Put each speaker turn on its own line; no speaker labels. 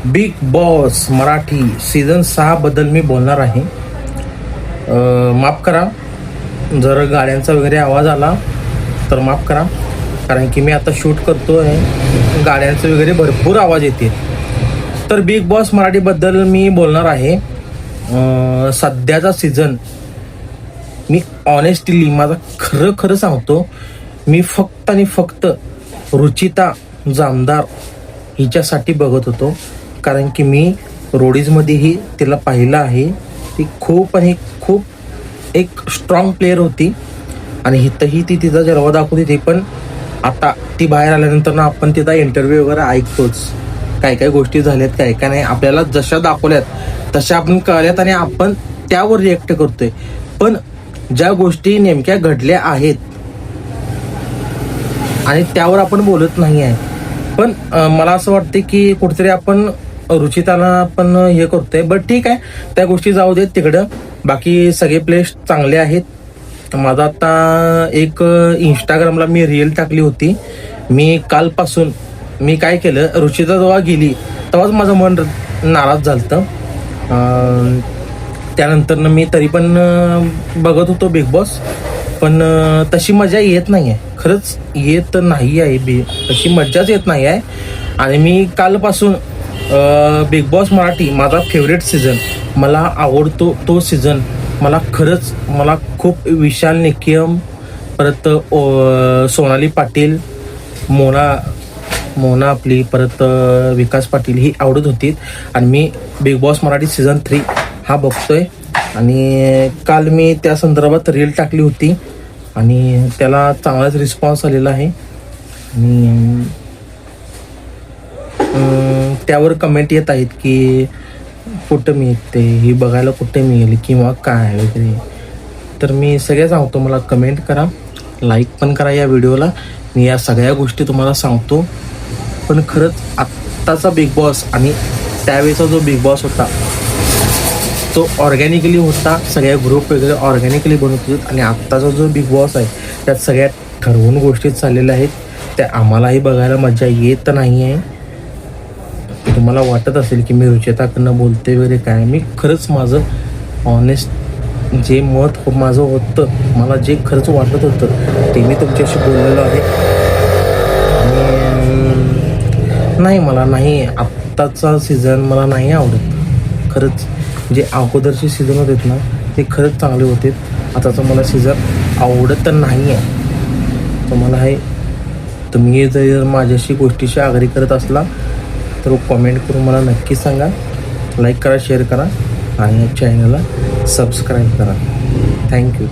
Big boss Marathi season 6 बद्दल मी बोलणार आहे. माफ करा जर गाड्यांचा वगैरे आवाज आला तर माफ करा, कारण की मी आता शूट करतो आहे, गाड्यांचे वगैरे भरपूर आवाज येते. तर बिग बॉस मराठीबद्दल मी बोलणार आहे. सध्याचा सीझन मी ऑनेस्टली माझं खरं सांगतो, मी फक्त आणि फक्त रुचिता जामदार हिच्यासाठी बघत होतो, कारण की मी रोडीजमध्येही तिला पाहिलं आहे. ती खूप एक स्ट्रॉंग प्लेअर होती आणि इथंही ती तिचा जलवा दाखवते. ते पण आता ती बाहेर आल्यानंतर ना आपण तिचा इंटरव्ह्यू वगैरे ऐकतोच, काय गोष्टी झाल्यात काय नाही, आपल्याला जशा दाखवल्यात तशा आपण कळल्यात आणि आपण त्यावर रिएक्ट करतोय. पण ज्या गोष्टी नेमक्या घडल्या आहेत आणि त्यावर आपण बोलत नाही आहे. पण मला असं वाटतं की कुठेतरी आपण रुचिताला आपण हे करतोय. बट ठीक आहे, त्या गोष्टी जाऊ देत तिकडं. बाकी सगळे प्लेस चांगले आहेत. माझा आता एक इंस्टाग्रामला मी रील टाकली होती. मी कालपासून मी काय केलं, रुचिता जेव्हा गेली तेव्हाच माझं मन नाराज झालं. त्यानंतर मी तरी पण बघत होतो बिग बॉस, पण तशी मजा येत नाही आहे, खरंच येत नाही आहे. तशी मजाच येत नाही आहे. आणि मी कालपासून बिग बॉस मराठी माझा फेवरेट सीझन, मला आवडतो तो सीझन. मला खरंच मला खूप विशाल निकम, परत सोनाली पाटील, मोना आपली, परत विकास पाटील ही आवडत होती. आणि मी बिग बॉस मराठी सीझन 3 हा बघतोय. आणि काल मी त्या संदर्भात रील टाकली होती आणि त्याला चांगलाच रिस्पॉन्स आलेला आहे. आणि त्यावर कमेंट येत आहेत की कुठं मिळते ही बघायला, कुठे मिळेल किंवा काय वगैरे. तर मी सगळ्या सांगतो, मला कमेंट करा, लाईक पण करा या व्हिडिओला. मी या सगळ्या गोष्टी तुम्हाला सांगतो. पण खरंच आत्ताचा बिग बॉस आणि त्यावेळेचा जो बिग बॉस होता तो ऑर्गॅनिकली होता, सगळ्या ग्रुप वगैरे ऑर्गॅनिकली बनवत होते. आणि आत्ताचा जो बिग बॉस आहे त्यात सगळ्या ठरवून गोष्टी चाललेल्या आहेत, त्या आम्हालाही बघायला मजा येत नाही आहे. तुम्हाला वाटत असेल की मी रुचिताकडनं बोलते वगैरे काय, मी खरंच माझं ऑनेस्ट जे मत माझं होतं, मला जे खरंच वाटत होतं ते मी तुमच्याशी बोललेलो आहे. आणि नाही, मला नाही आत्ताचा सीझन मला नाही आवडत. खरंच जे अगोदरचे सीझन होते ना ते खरंच चांगले होते. आताचा मला सीझन आवडत नाही आहे. तर मला हे, तुम्ही जर माझ्याशी गोष्टीशी आग्रह करत असला तर कॉमेंट करून मला नक्की सांगा. लाईक करा, शेअर करा आणि चॅनलला सबस्क्राईब करा. थँक्यू.